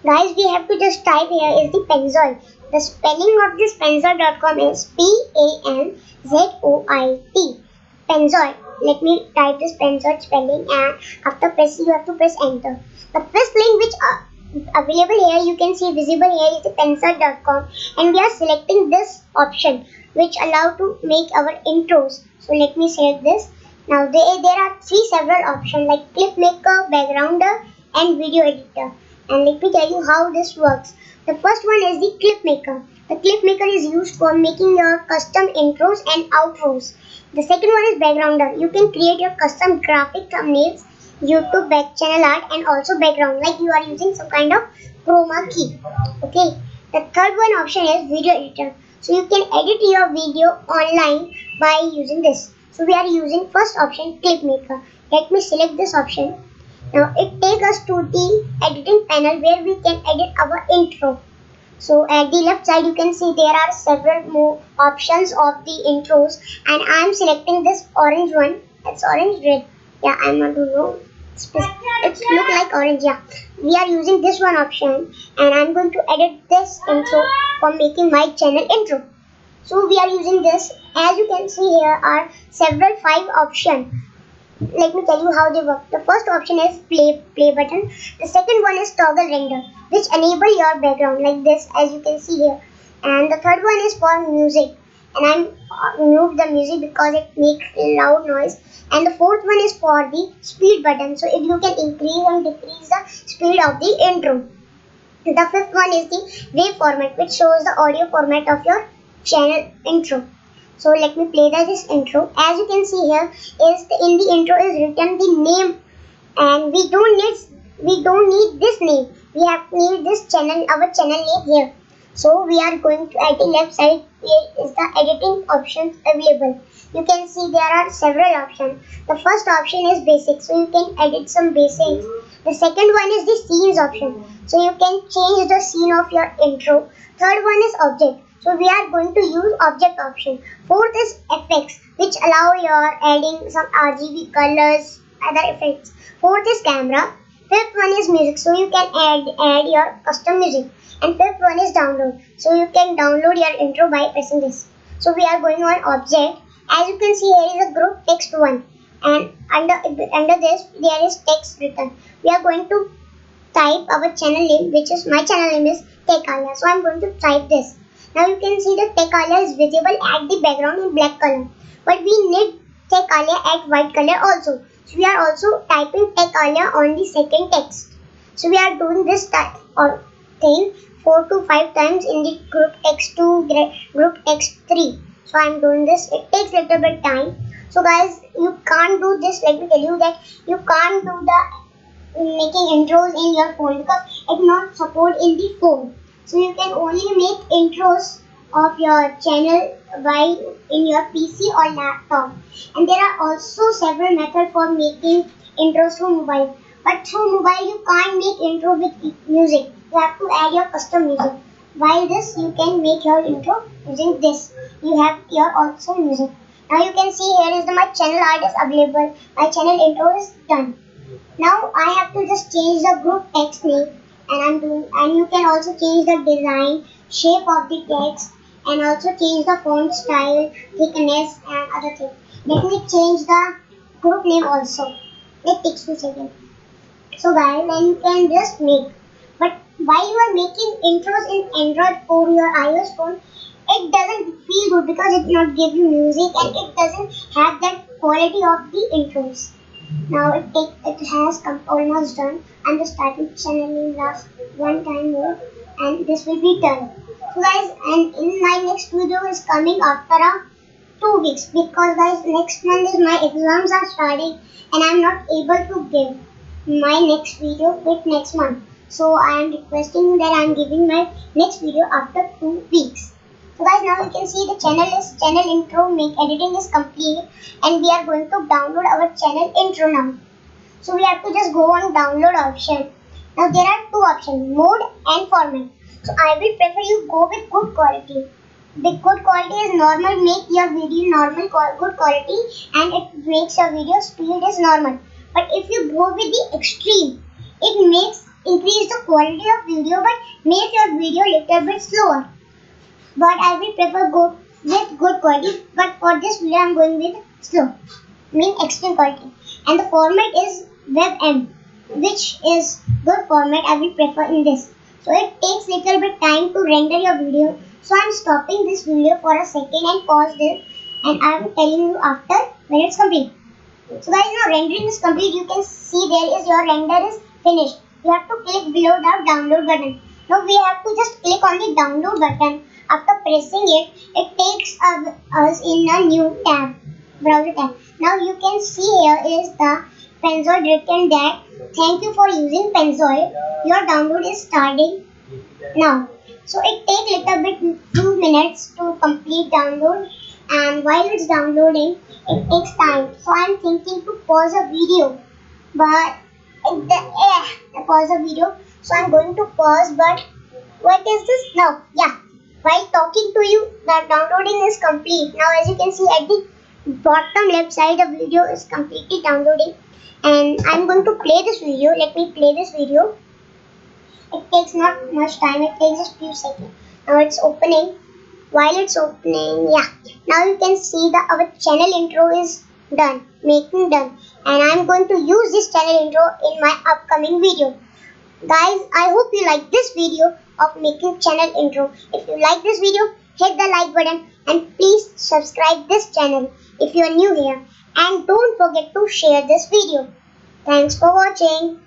Guys, we have to just type here is the Penzoid. The spelling of this penzoid.com is Panzoit. Penzoid. Let me type this Penzoid spelling, and after pressing you have to press enter. The first link which available here, you can see visible here, is the penzoid.com, and we are selecting this option which allow to make our intros. So let me select this. Now there are several options like clip maker, backgrounder and video editor. And let me tell you how this works. The first one is the clip maker. The clip maker is used for making your custom intros and outros. The second one is backgrounder. You can create your custom graphic thumbnails, YouTube back channel art and also background, like you are using some kind of chroma key. Okay. The third one option is video editor. So you can edit your video online by using this. So we are using first option, clip maker. Let me select this option. Now it takes us to the editing panel where we can edit our intro. So at the left side you can see there are several more options of the intros, and I am selecting this orange one. It's orange red. Yeah, I'm not to know. It look like orange. Yeah, we are using this one option, and I'm going to edit this intro for making my channel intro. So we are using this. As you can see here are several 5 options. Let me tell you how they work. The first option is play button. The second one is toggle render, which enable your background like this, as you can see here. And the third one is for music, and I'm mute the music because it makes loud noise. And the fourth one is for the speed button, so if you can increase and decrease the speed of the intro. The fifth one is the wave format, which shows the audio format of your channel intro. So let me play this intro. As you can see here, in the intro is written the name, and we don't need this name. We have need this channel, our channel name here. So we are going to at the left side. Here is the editing options available. You can see there are several options. The first option is basic, so you can edit some basics. The second one is the scenes option, so you can change the scene of your intro. Third one is object. So we are going to use object option. Fourth is effects, which allow your adding some RGB colors, other effects. Fourth is camera. Fifth one is music, so you can add your custom music. And fifth one is download, so you can download your intro by pressing this. So we are going on object. As you can see here is a group text one, and under this there is text written. We are going to type our channel name, which is my channel name is Tech Alia. So I am going to type this. Now you can see the Tech Alia is visible at the background in black color, but we need Tech Alia at white color also. So we are also typing Tech Alia on the second text. So we are doing this thing 4 to 5 times in the group text 2, group text 3. So I am doing this. It takes little bit time. So guys, you can't do this. Let me tell you that you can't do the making intros in your phone because it not support in the phone. So you can only make intros of your channel by in your PC or laptop. And there are also several methods for making intros through mobile. But through mobile you can't make intro with music. You have to add your custom music. While this you can make your intro using this. You have your also music. Now you can see here is my channel art is available. My channel intro is done. Now I have to just change the group text name. And you can also change the design, shape of the text, and also change the font style, thickness and other things. Let me change the group name also. It takes 2 seconds. So guys, then you can just make. But while you are making intros in Android for your iOS phone, it doesn't feel good because it not give you music and it doesn't have that quality of the intros. Now it has almost done. I'm just typing channel name last one time more, and this will be done. So guys, and in my next video is coming after 2 weeks because guys next month is my exams are starting and I'm not able to give my next video with next month. So I am requesting that I am giving my next video after 2 weeks. So guys, now you can see the channel intro editing is complete, and we are going to download our channel intro now. So we have to just go on download option. Now there are 2 options, mode and format. So I will prefer you go with good quality. The good quality is normal, make your video normal good quality, and it makes your video speed is normal. But if you go with the extreme, it makes increase the quality of video but make your video little bit slower. But I will prefer go with good quality, but for this video I'm going with slow, mean extreme quality. And the format is WebM, which is good format I will prefer in this. So it takes little bit time to render your video. So I'm stopping this video for a second and pause this, and I'm telling you after when it's complete. So guys, now rendering is complete. You can see there is your render is finished. You have to click below the download button. Now we have to just click on the download button. After pressing it, it takes us in a new tab, browser tab. Now you can see here is the Pennzoil written that thank you for using Pennzoil. Your download is starting now. So it takes little bit few minutes to complete download, and while it's downloading, it takes time. So I'm thinking to pause a video, but pause a video. So I'm going to pause. But what is this now? Yeah. While talking to you, the downloading is complete. Now as you can see at the bottom left side, the video is completely downloading. And I'm going to play this video. Let me play this video. It takes not much time. It takes just few seconds. Now it's opening. While it's opening, yeah. Now you can see that our channel intro is done. Making done. And I'm going to use this channel intro in my upcoming video. Guys, I hope you like this video of making channel intro. If you like this video, hit the like button and please subscribe this channel if you are new here. And don't forget to share this video. Thanks for watching.